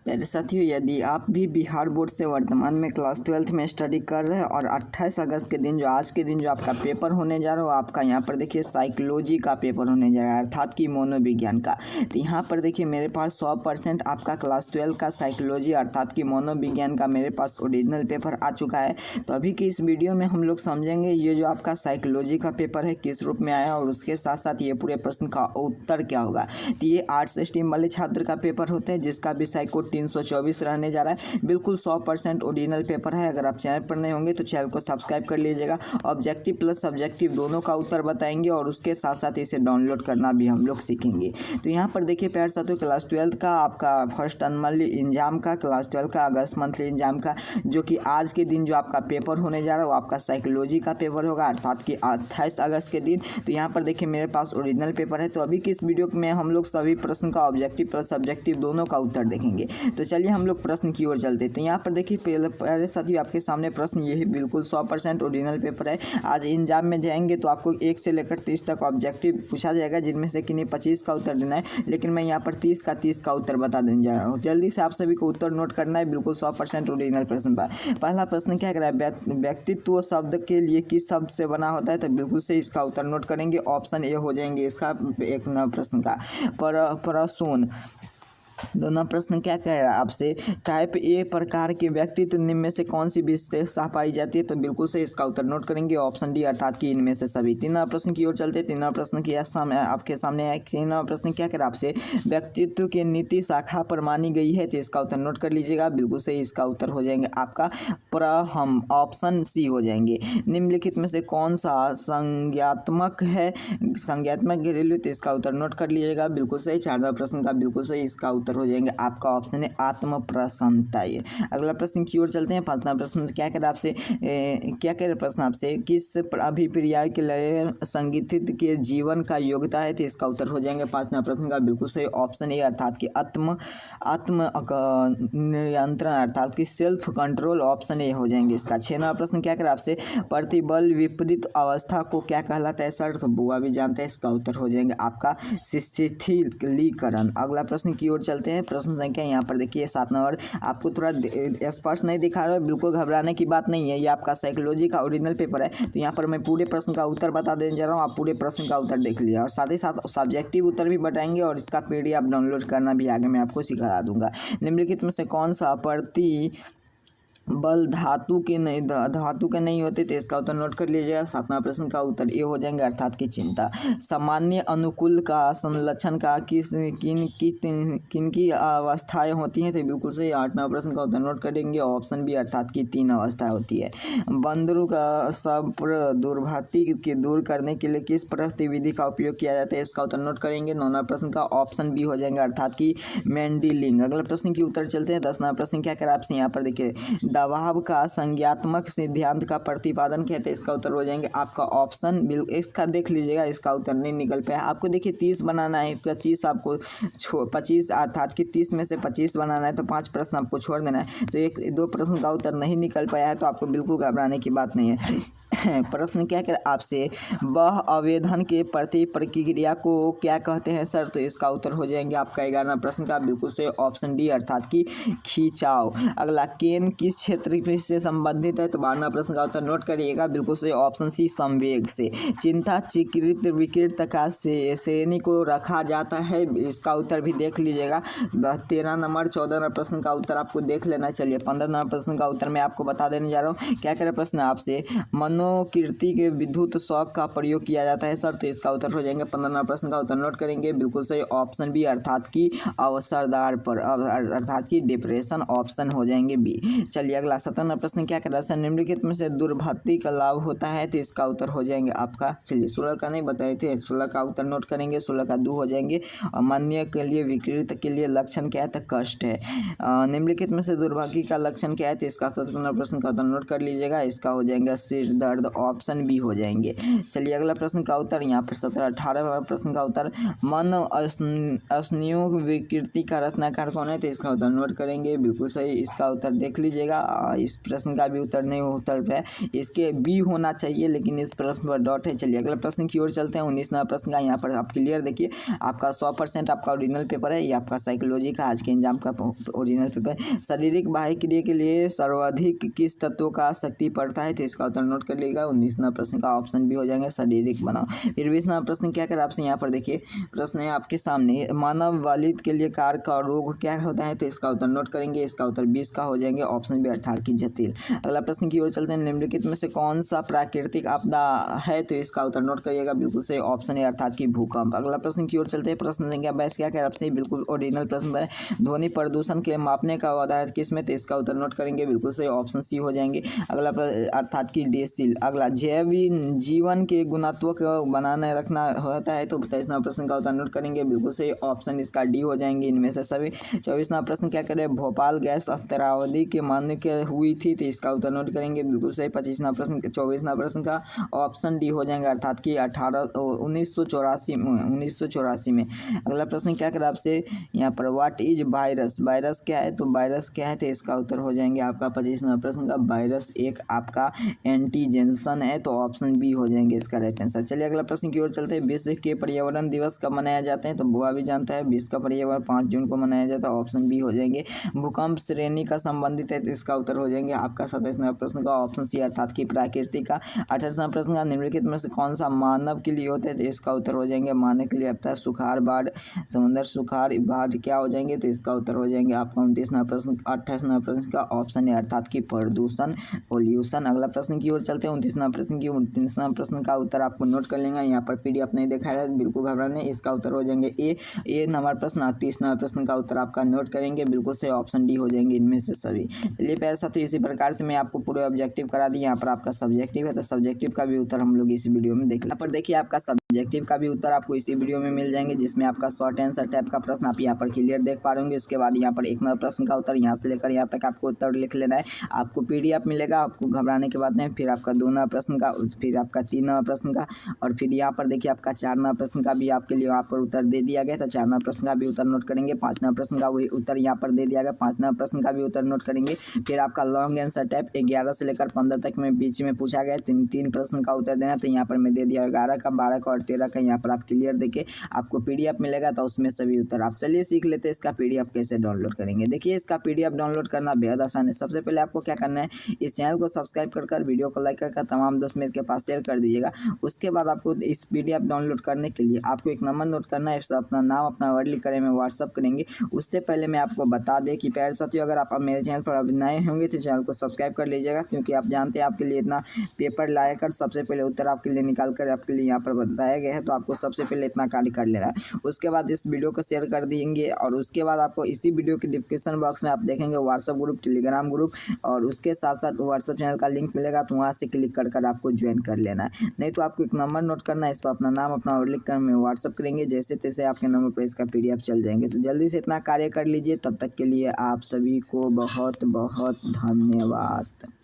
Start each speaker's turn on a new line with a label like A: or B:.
A: मेरे साथियों, यदि आप भी बिहार बोर्ड से वर्तमान में क्लास 12th में स्टडी कर रहे हैं और 28 अगस्त के दिन आज के दिन आपका पेपर होने जा रहा है, आपका यहाँ पर देखिए साइकोलॉजी का पेपर होने जा रहा है, अर्थात कि मनोविज्ञान का। तो यहाँ पर देखिए मेरे पास 100% आपका क्लास 12 का साइकोलॉजी अर्थात कि मनोविज्ञान का मेरे पास ओरिजिनल पेपर आ चुका है। तो अभी की इस वीडियो में हम लोग समझेंगे ये जो आपका साइकोलॉजी का पेपर है किस रूप में आया और उसके साथ साथ ये पूरे प्रश्न का उत्तर क्या होगा। तो ये आर्ट्स स्ट्रीम वाले छात्र का पेपर होता है जिसका विषय कोड 324 रहने जा रहा है। बिल्कुल 100% ओरिजिनल पेपर है। अगर आप चैनल पर नए होंगे तो चैनल को सब्सक्राइब कर लीजिएगा। ऑब्जेक्टिव प्लस सब्जेक्टिव दोनों का उत्तर बताएंगे और उसके साथ साथ इसे डाउनलोड करना भी हम लोग सीखेंगे। तो यहाँ पर देखिए प्यारे साथियों, क्लास 12 का आपका फर्स्ट एनुअल एग्जाम का, क्लास 12 का अगस्त मंथली एग्जाम का, जो कि आज के दिन जो आपका पेपर होने जा रहा है वो आपका साइकोलॉजी का पेपर होगा अर्थात कि 28 अगस्त के दिन। तो यहाँ पर देखिए मेरे पास ओरिजिनल पेपर है। तो अभी की इस वीडियो में हम लोग सभी प्रश्न का ऑब्जेक्टिव प्लस सब्जेक्टिव दोनों का उत्तर देखेंगे। तो चलिए हम लोग प्रश्न की ओर चलते हैं। तो यहाँ पर देखिए पहले साथियों आपके सामने प्रश्न ये है, बिल्कुल 100% ओरिजिनल पेपर है। आज एग्जाम में जाएंगे तो आपको 1 से लेकर 30 तक ऑब्जेक्टिव पूछा जाएगा, जिनमें से किन्हीं 25 का उत्तर देना है, लेकिन मैं यहाँ पर 30 का उत्तर बता देने जा रहा हूँ। जल्दी से आप सभी को उत्तर नोट करना है। बिल्कुल 100% ओरिजिनल प्रश्न पर पहला प्रश्न क्या कर रहा है, व्यक्तित्व शब्द के लिए किस शब्द से बना होता है। तो बिल्कुल से इसका उत्तर नोट करेंगे। ऑप्शन ए हो जाएंगे इसका एक प्रश्न का। प्रसून दोनों प्रश्न क्या कह रहा है आपसे, टाइप ए प्रकार के व्यक्तित्व निम्न में से कौन सी विशेषता पाई जाती है। तो बिल्कुल से इसका उत्तर नोट करेंगे। ऑप्शन डी अर्थात कि इनमें से सभी। तीसरा प्रश्न की ओर चलते हैं। तीसरा प्रश्न की आपके सामने है। तीसरा प्रश्न क्या कह रहा है आपसे, व्यक्तित्व की नीति शाखा पर मानी गई है। तो इसका उत्तर नोट कर लीजिएगा। बिल्कुल से इसका उत्तर हो जाएंगे आपका हम ऑप्शन सी हो जाएंगे। निम्नलिखित में से कौन सा संज्ञात्मक है, संज्ञात्मक घरेलू। तो इसका उत्तर नोट कर लीजिएगा। बिल्कुल सही। चारवा प्रश्न का बिल्कुल सही इसका उत्तर हो जाएंगे आपका ऑप्शन है आत्म प्रसन्नता। ये अगला प्रश्न की ओर चलते हैं। पांचवा प्रश्न क्या कह रहा है आपसे, क्या कह रहे प्रश्न आपसे, किस अभिप्राय के लिए संगीत के जीवन का योग्यता है। तो इसका उत्तर हो जाएंगे पांचवा प्रश्न का बिल्कुल सही ऑप्शन ए अर्थात कि आत्म नियंत्रण अर्थात कि सेल्फ कंट्रोल। ऑप्शन ए हो जाएंगे इसका। छठवां प्रश्न क्या कह रहा है आपसे, प्रतिबल विपरीत अवस्था को क्या कहलाता है सर। तो बुआ भी जानते हैं। इसका उत्तर हो जाएंगे आपका शिथिलीकरण। अगला प्रश्न की ओर चलते हैं। प्रश्न संख्या यहाँ पर देखिए 7 नंबर। आपको थोड़ा स्पष्ट नहीं दिखा रहा है, बिल्कुल घबराने की बात नहीं है। ये आपका साइकोलॉजी का ओरिजिनल पेपर है। तो यहाँ पर मैं पूरे प्रश्न का उत्तर बता देने जा रहा हूँ। आप पूरे प्रश्न का उत्तर देख लीजिए और साथ ही साथ सब्जेक्टिव उत्तर भी बताएंगे और इसका पीडीएफ डाउनलोड करना भी आगे मैं आपको सिखा दूंगा। निम्नलिखित में से कौन सा प्रति बल धातु के नहीं होते। तो इसका उत्तर नोट कर लीजिएगा। 7वां प्रश्न का उत्तर ये हो जाएंगे अर्थात की चिंता। सामान्य अनुकूल का संलक्षण का किन की अवस्थाएं होती हैं। तो बिल्कुल सही। 8वां प्रश्न का उत्तर नोट करेंगे। ऑप्शन बी अर्थात की 3 अवस्थाएं होती है। बंदरों का दुर्भाति के दूर करने के लिए किस प्रतिविधि का उपयोग किया जाता है। इसका उत्तर नोट करेंगे। 9वां प्रश्न का ऑप्शन बी हो जाएंगे अर्थात की मेंडलिंग। अगला प्रश्न की उत्तर चलते हैं। 10वां प्रश्न क्या करा आपसे, यहाँ पर देखिए दबाव का संज्ञात्मक सिद्धांत का प्रतिपादन कहते हैं। इसका उत्तर हो जाएंगे आपका ऑप्शन बिल्कुल। इसका देख लीजिएगा, इसका उत्तर नहीं निकल पाया। आपको देखिए 30 बनाना है, 25 आपको 25 अर्थात कि 30 में से 25 बनाना है। तो 5 प्रश्न आपको छोड़ देना है। तो 1-2 प्रश्न का उत्तर नहीं निकल पाया है तो आपको बिल्कुल घबराने की बात नहीं है। प्रश्न क्या कर आपसे, वह आवेदन के प्रति प्रक्रिया को क्या कहते हैं सर। तो इसका उत्तर हो जाएंगे आपका 11वां प्रश्न का बिल्कुल से ऑप्शन डी अर्थात कि खिंचाव। अगला केन किस क्षेत्र से संबंधित है। तो 12वां प्रश्न का उत्तर नोट करिएगा। बिल्कुल से ऑप्शन सी संवेग से। चिंता चिकित विकृत का श्रेणी को रखा जाता है। इसका उत्तर भी देख लीजिएगा। 13 नंबर 14वां प्रश्न का उत्तर आपको देख लेना। चलिए 15वां प्रश्न का उत्तर मैं आपको बता देने जा रहा हूँ। क्या कह रहे प्रश्न आपसे, मनोकृति के विद्युत शॉक का प्रयोग किया जाता है सर। तो इसका उत्तर हो जाएंगे 15वां प्रश्न का उत्तर नोट करेंगे। बिल्कुल सही ऑप्शन बी अर्थात की अवसरदार पर अर्थात की डिप्रेशन। ऑप्शन हो जाएंगे बी। चलिए अगला 17वां प्रश्न क्या कर रहा है, निम्नलिखित में से दुर्भाति का लाभ होता है। तो इसका उत्तर हो जाएंगे आपका, चलिए 16 का नहीं बताए थे, 16 का उत्तर नोट करेंगे। 16 का 2 हो जाएंगे। मान्य के लिए विकृत के लिए लक्षण क्या है। तो कष्ट है। निम्नलिखित में से दुर्भाग्य का लक्षण क्या है। तो इसका 17वां प्रश्न का उत्तर नोट कर लीजिएगा। इसका हो जाएगा सिर दर्द। दर्द ऑप्शन बी हो जाएंगे। चलिए अगला प्रश्न का उत्तर यहाँ पर 17-18 प्रश्न का उत्तर मानव असनियों विकृति का रचनाकार कौन है, तो इसका उत्तर नोट करेंगे। बिल्कुल सही, इसका उत्तर देख लीजिएगा। इस प्रश्न का भी उत्तर नहीं उत्तर है, इसके बी होना चाहिए, लेकिन इस प्रश्न पर डॉट है। चलिए अगला प्रश्न की ओर चलते हैं। 19वां प्रश्न का यहाँ पर आप क्लियर देखिए, आपका 100% आपका ओरिजिनल पेपर है। ये आपका साइकोलॉजी का आज के एग्जाम का ओरिजिनल पेपर। शारीरिक बाह्य क्रिया के लिए सर्वाधिक किस तत्व का शक्ति पड़ता है, तो इसका उत्तर नोट कर लीजिएगा। 19वां प्रश्न का ऑप्शन भी हो जाएंगे शारीरिक बनाओ। फिर 20वां प्रश्न क्या कर आपसे यहाँ पर देखिए, प्रश्न है आपके सामने, मानव वालिद के लिए कार का रोग क्या होता है, तो इसका उत्तर नोट करेंगे। इसका उत्तर 20 का हो जाएंगे, ऑप्शन बी अर्थात की जटिल। अगला प्रश्न की ओर चलते हैं। निम्नलिखित में से कौन सा प्राकृतिक आपदा है, तो इसका उत्तर नोट करिएगा। बिल्कुल सही, ऑप्शन ए अर्थात की भूकंप। अगला प्रश्न की ओर चलते हैं। प्रश्न संख्या 22 क्या कह आपसे, बिल्कुल ओरिजिनल प्रश्न है। ध्वनि प्रदूषण के मापने का आधार किस में, तो इसका उत्तर नोट करेंगे। बिल्कुल सही, ऑप्शन सी हो जाएंगे। अगला अर्थात की डेसिल। अगला जैव जीवन के गुणत्व को बनाने रखना होता है, तो 23वां प्रश्न का उत्तर नोट करेंगे। बिल्कुल सही, ऑप्शन इसका डी हो जाएंगे इनमें से सभी। 24वां प्रश्न क्या करें, भोपाल गैस अस्त्रावधि के मान्य हुई थी, तो इसका उत्तर नोट करेंगे। बिल्कुल सही, 24वां प्रश्न का ऑप्शन डी हो जाएंगे अर्थात की 1984 में। अगला प्रश्न क्या करें आपसे यहाँ पर, व्हाट इज वायरस, वायरस क्या है, तो वायरस क्या है, तो इसका उत्तर हो जाएंगे आपका 25वां प्रश्न का, वायरस एक आपका एंटीजेंसन है, तो ऑप्शन बी हो जाएंगे इसका राइट आंसर। चलिए अगला प्रश्न की ओर चलते हैं। विश्व के पर्यावरण दिवस कब मनाया जाते हैं, तो बुआ भी जानता है, विश्व का पर्यावरण 5 जून को मनाया जाता है, ऑप्शन बी हो जाएंगे। भूकंप श्रेणी का संबंधित है, तो इसका उत्तर हो जाएंगे आपका 27वां प्रश्न का, ऑप्शन सी अर्थात की प्राकृतिक का। 28वां प्रश्न का, निम्नलिखित में से कौन सा मानव के लिए होता है, तो इसका उत्तर हो जाएंगे मानव के लिए आता है सुखाड़, बाढ़, समुद्र सुखाड़, बाढ़ क्या हो जाएंगे, तो इसका उत्तर हो जाएंगे आपका 29वां प्रश्न। 28वां प्रश्न का ऑप्शन है अर्थात की प्रदूषण, पोल्यूशन। अगला प्रश्न की ओर चलते हैं। 29वां प्रश्न का उत्तर आपको नोट कर लेंगे। यहाँ पर पीडीएफ नहीं दिखाया है, बिल्कुल घबराने, इसका उत्तर हो जाएंगे ए नंबर प्रश्न। 30वां प्रश्न का उत्तर आपका नोट करेंगे। बिल्कुल से ऑप्शन डी हो जाएंगे इनमें से सभी। चलिए प्यारे साथियों, इसी प्रकार से मैं आपको पूरे ऑब्जेक्टिव करा दी। यहाँ पर आपका सब्जेक्टिव है, तो सब्जेक्टिव का भी उत्तर हम लोग इस वीडियो में देख। यहाँ पर देखिए आपका सब्जेक्टिव का भी उत्तर आपको इसी वीडियो में मिल जाएंगे, जिसमें आपका शॉर्ट आंसर टाइप का प्रश्न आप यहाँ पर क्लियर देख पा रहे होंगे। उसके बाद यहाँ पर 1 नंबर प्रश्न का उत्तर यहाँ से लेकर यहाँ तक आपको उत्तर लिख लेना है। आपको पीडीएफ मिलेगा, आपको घबराने की बात नहीं। फिर आपका 2 नंबर प्रश्न का, फिर आपका 3 नंबर प्रश्न का, और फिर यहाँ पर देखिए आपका 4 नंबर प्रश्न का भी आपके लिए यहाँ पर उत्तर दे दिया गया। तो 4 नंबर प्रश्न का भी उत्तर नोट करेंगे। 5 नंबर प्रश्न का वही उत्तर यहाँ पर दे दिया गया, 5 नंबर प्रश्न का भी उत्तर नोट करेंगे। फिर आपका लॉन्ग आंसर टाइप 11 से लेकर 15 तक में बीच में पूछा गया 3 प्रश्न का उत्तर देना, तो यहाँ पर मैं दे दिया 11 का, 12 का और 13 का। यहाँ पर आप क्लियर देके आपको पीडीएफ मिलेगा, तो उसमें सभी उत्तर आप। चलिए सीख लेते हैं इसका पीडीएफ कैसे डाउनलोड करेंगे। देखिए इसका पीडीएफ डाउनलोड करना बेहद आसान है। सबसे पहले आपको क्या करना है, इस चैनल को सब्सक्राइब कर वीडियो को लाइक कर तमाम दोस्त मेरे के पास शेयर कर दीजिएगा। उसके बाद आपको इस पीडीएफ डाउनलोड करने के लिए आपको एक नंबर नोट करना है, अपना नाम अपना वर्ड लिख कर हमें व्हाट्सअप करेंगे। उससे पहले मैं आपको बता दें कि प्यारे साथियों, अगर आप मेरे चैनल पर अभी नए होंगे तो चैनल को सब्सक्राइब कर लीजिएगा, क्योंकि आप जानते हैं आपके लिए इतना पेपर लाया कर सबसे पहले उत्तर आपके लिए निकाल कर आपके लिए यहाँ पर बताया गया है, तो आपको सबसे पहले इतना कार्य कर लेना है। उसके बाद इस वीडियो को शेयर कर देंगे, और उसके बाद आपको इसी वीडियो के डिस्क्रिप्शन बॉक्स में आप देखेंगे व्हाट्सअप ग्रुप, टेलीग्राम ग्रुप, और उसके साथ साथ व्हाट्सअप चैनल का लिंक मिलेगा, तो वहाँ से क्लिक कर आपको ज्वाइन कर लेना है। नहीं तो आपको एक नंबर नोट करना है, इस पर अपना नाम अपना और लिख कर हमें व्हाट्सअप करेंगे, जैसे तैसे आपके नंबर पर इसका पीडीएफ चल जाएंगे। तो जल्दी से इतना कार्य कर लीजिए। तब तक के लिए आप सभी को बहुत बहुत धन्यवाद।